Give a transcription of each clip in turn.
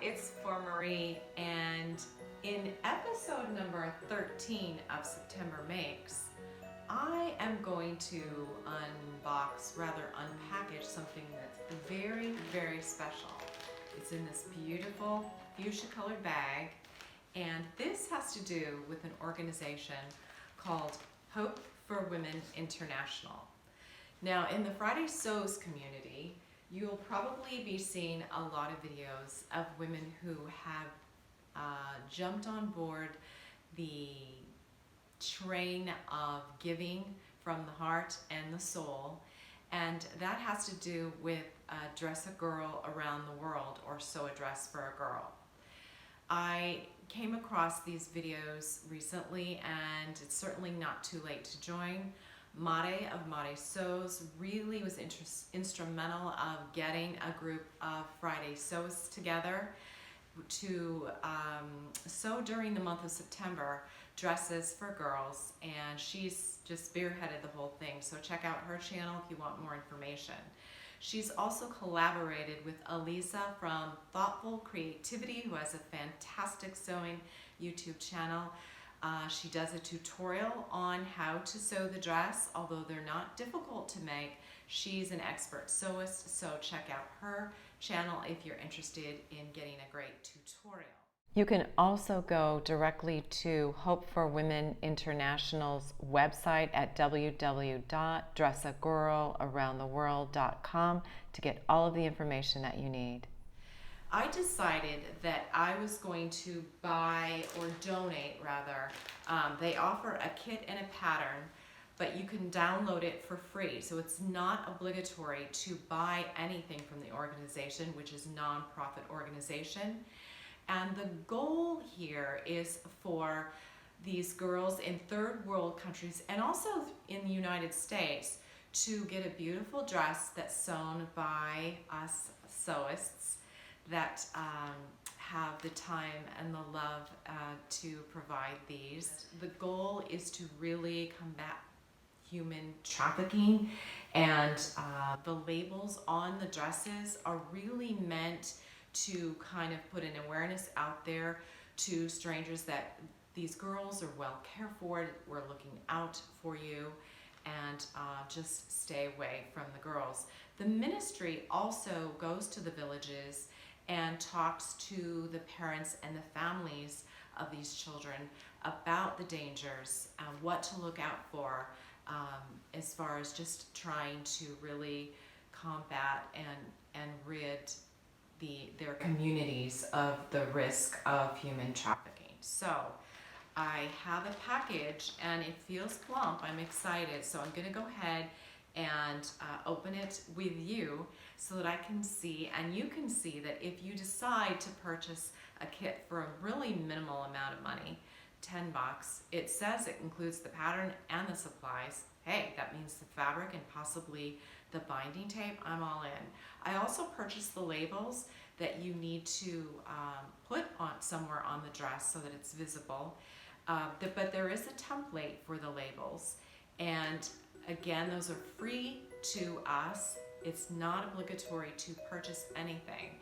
it's for Marie, and in episode number 13 of September Makes, I am going to unbox, rather unpackage something that's very, very special. It's in this beautiful fuchsia colored bag, and this has to do with an organization called Hope for Women International. Now, in the Friday Sews community, you'll probably be seeing a lot of videos of women who have jumped on board the train of giving from the heart and the soul, and that has to do with Dress a Girl Around the World, or Sew a Dress for a Girl. I came across these videos recently, and it's certainly not too late to join. Mare of marisews really was instrumental of getting a group of Friday Sews together to sew during the month of September dresses for girls, and she's just spearheaded the whole thing, so check out her channel if you want more information. She's also collaborated with Alisa from Thoughtful Creativity, who has a fantastic sewing YouTube channel. She does a tutorial on how to sew the dress, although they're not difficult to make. She's an expert sewist, so check out her channel if you're interested in getting a great tutorial. You can also go directly to Hope for Women International's website at www.dressagirlaroundtheworld.com to get all of the information that you need. I decided that I was going to buy, or donate rather, they offer a kit and a pattern, but you can download it for free. So it's not obligatory to buy anything from the organization, which is a non-profit organization. And the goal here is for these girls in third world countries and also in the United States to get a beautiful dress that's sewn by us sewists that have the time and the love to provide these. The goal is to really combat human trafficking, and the labels on the dresses are really meant to kind of put an awareness out there to strangers that these girls are well cared for, we're looking out for you, and just stay away from the girls. The ministry also goes to the villages and talks to the parents and the families of these children about the dangers, what to look out for, as far as just trying to really combat and rid their communities of the risk of human trafficking. So I have a package and it feels plump. I'm excited, so I'm gonna go ahead and open it with you so that I can see, and you can see, that if you decide to purchase a kit for a really minimal amount of money, 10 bucks, it says it includes the pattern and the supplies. Hey, that means the fabric and possibly the binding tape. I'm all in. I also purchased the labels that you need to put on somewhere on the dress so that it's visible. But there is a template for the labels, and again, those are free to us. It's not obligatory to purchase anything.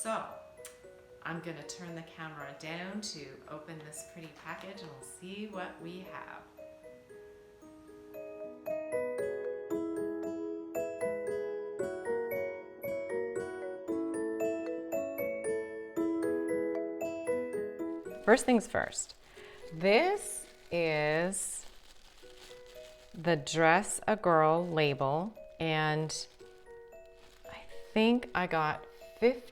So I'm gonna turn the camera down to open this pretty package, and we'll see what we have. First things first, this is the Dress a Girl label, and I think I got a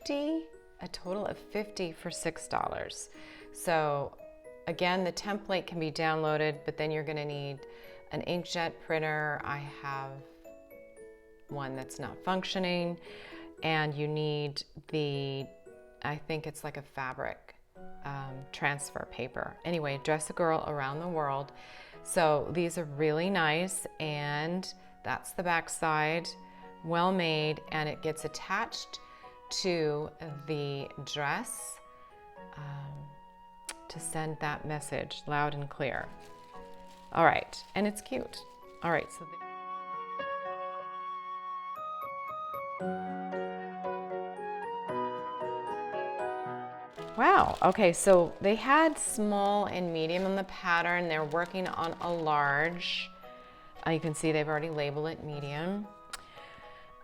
total of 50 for $6. So again, the template can be downloaded, but then you're gonna need an inkjet printer. I have one that's not functioning, and you need I think it's like a fabric transfer paper. Anyway, Dress a Girl Around the World. So these are really nice, and that's the back side, well made, and it gets attached to the dress to send that message loud and clear. All right, and it's cute. All right, so Wow, okay, so they had small and medium on the pattern. They're working on a large. You can see they've already labeled it medium.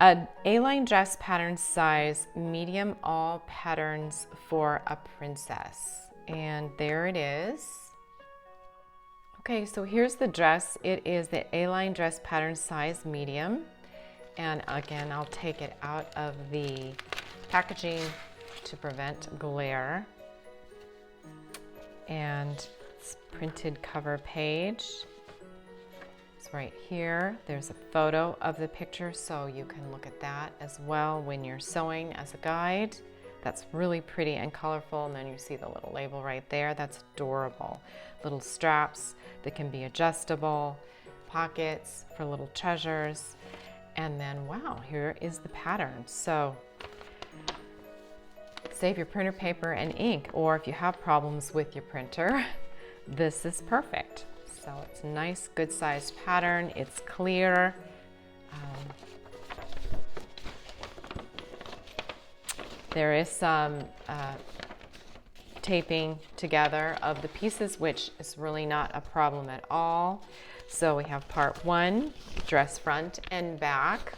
A A-line dress pattern size, medium, all patterns for a princess. And there it is. Okay, so here's the dress. It is the A-line dress pattern size medium. And again, I'll take it out of the packaging to prevent glare. And it's printed cover page. It's right here. There's a photo of the picture, so you can look at that as well when you're sewing as a guide. That's really pretty and colorful. And then you see the little label right there. That's adorable. Little straps that can be adjustable, pockets for little treasures. And then, wow, here is the pattern. So save your printer paper and ink, or if you have problems with your printer, this is perfect. So it's a nice, good sized pattern. It's clear. There is some taping together of the pieces, which is really not a problem at all. So we have part 1, dress front and back.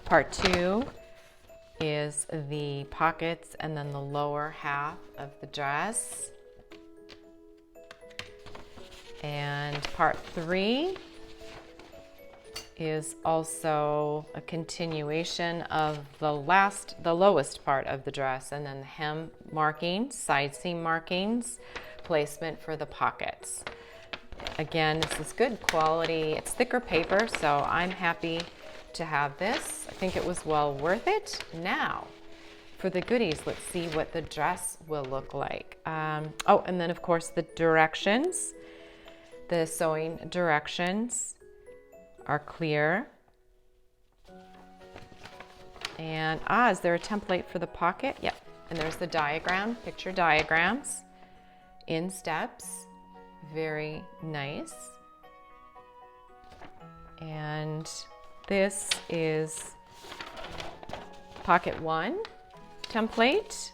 Part 2 is the pockets and then the lower half of the dress. And part 3 is also a continuation of the lowest part of the dress, and then the hem markings, side seam markings, placement for the pockets. Again, this is good quality. It's thicker paper, so I'm happy to have this. I think it was well worth it. Now, for the goodies, let's see what the dress will look like. Oh, and then of course the directions. The sewing directions are clear. And is there a template for the pocket? Yep. And there's the diagram, picture diagrams in steps. Very nice. And this is pocket 1 template,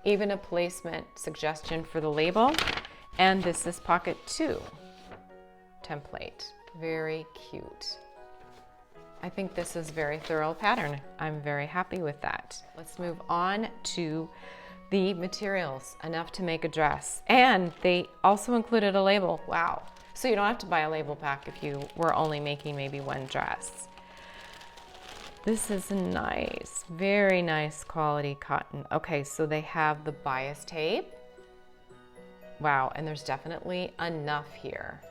even a placement suggestion for the label. And this is pocket 2 template. Very cute. I think this is very thorough pattern. I'm very happy with that. Let's move on to the materials, enough to make a dress. And they also included a label. Wow. So you don't have to buy a label pack if you were only making maybe one dress. This is nice, very nice quality cotton. Okay, so they have the bias tape. Wow, and there's definitely enough here.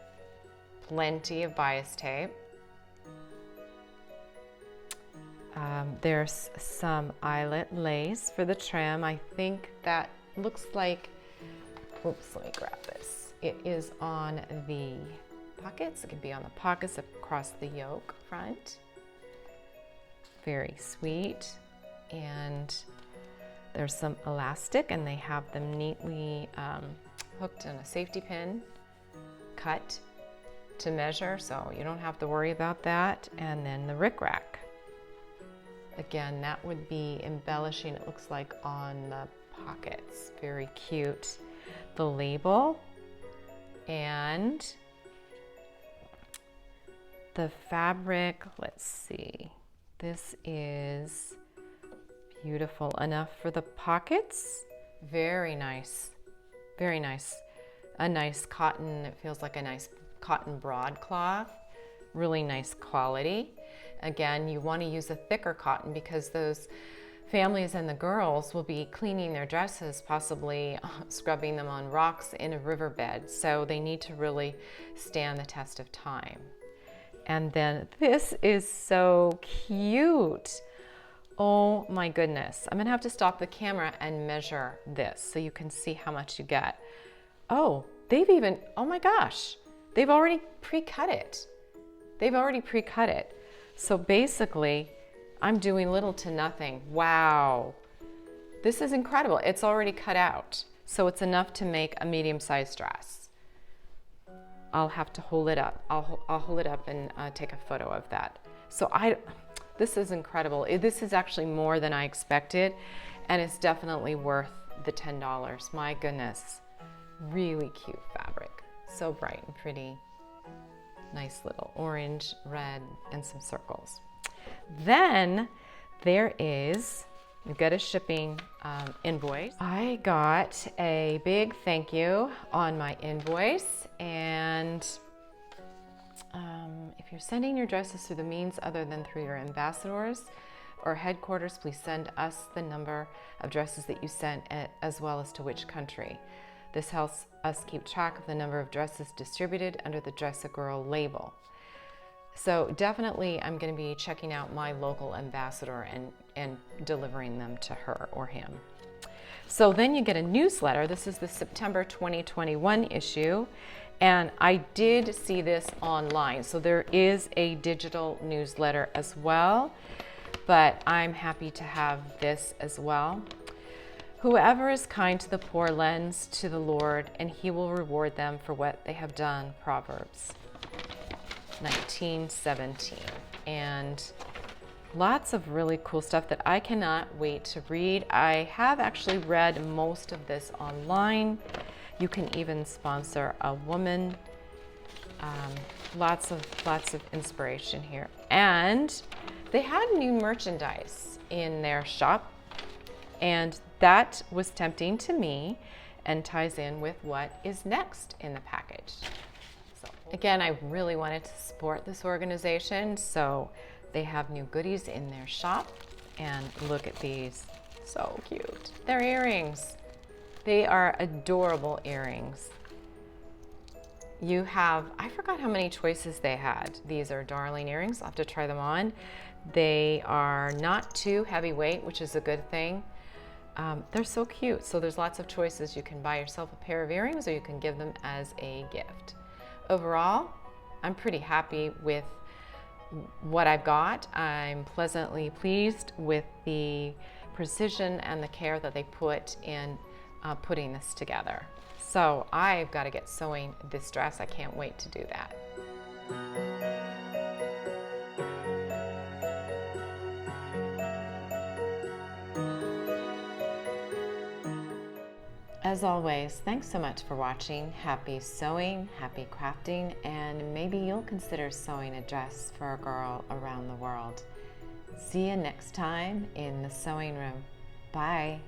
Plenty of bias tape. There's some eyelet lace for the trim. I think that looks like, oops, let me grab this. It is on the pockets. It can be on the pockets across the yoke front. Very sweet. And there's some elastic, and they have them neatly hooked in a safety pin, cut to measure, so you don't have to worry about that. And then the rickrack. Again, that would be embellishing, it looks like, on the pockets. Very cute. The label and the fabric, let's see. This is beautiful enough for the pockets. Very nice. Very nice. A nice cotton, it feels like a nice cotton broadcloth. Really nice quality. Again, you want to use a thicker cotton because those families and the girls will be cleaning their dresses, possibly scrubbing them on rocks in a riverbed. So they need to really stand the test of time. And then this is so cute. Oh my goodness. I'm gonna have to stop the camera and measure this so you can see how much you get. Oh, oh my gosh, they've already pre-cut it. They've already pre-cut it. So basically, I'm doing little to nothing. Wow. This is incredible. It's already cut out. So it's enough to make a medium-sized dress. I'll have to hold it up. I'll hold it up and take a photo of that. So This is incredible. This is actually more than I expected, and it's definitely worth the $10. My goodness. Really cute fabric. So bright and pretty. Nice little orange, red, and some circles. Then there is, we've got a shipping invoice. I got a big thank you on my invoice, and if you're sending your dresses through the means other than through your ambassadors or headquarters, please send us the number of dresses that you sent as well as to which country. This helps us keep track of the number of dresses distributed under the Dressagirl label. So definitely I'm going to be checking out my local ambassador and delivering them to her or him. So then you get a newsletter. This is the September 2021 issue. And I did see this online. So there is a digital newsletter as well, but I'm happy to have this as well. Whoever is kind to the poor lends to the Lord, and he will reward them for what they have done. Proverbs 19:17. And lots of really cool stuff that I cannot wait to read. I have actually read most of this online. You can even sponsor a woman. Lots of inspiration here. And they had new merchandise in their shop, and that was tempting to me and ties in with what is next in the package. So again, I really wanted to support this organization, so they have new goodies in their shop. And look at these, so cute. They're earrings. They are adorable earrings. You have, I forgot how many choices they had. These are darling earrings. I'll have to try them on. They are not too heavyweight, which is a good thing. They're so cute. So there's lots of choices. You can buy yourself a pair of earrings, or you can give them as a gift. Overall, I'm pretty happy with what I've got. I'm pleasantly pleased with the precision and the care that they put in putting this together. So I've got to get sewing this dress. I can't wait to do that. As always, thanks so much for watching. Happy sewing, happy crafting, and maybe you'll consider sewing a dress for a girl around the world. See you next time in the sewing room. Bye.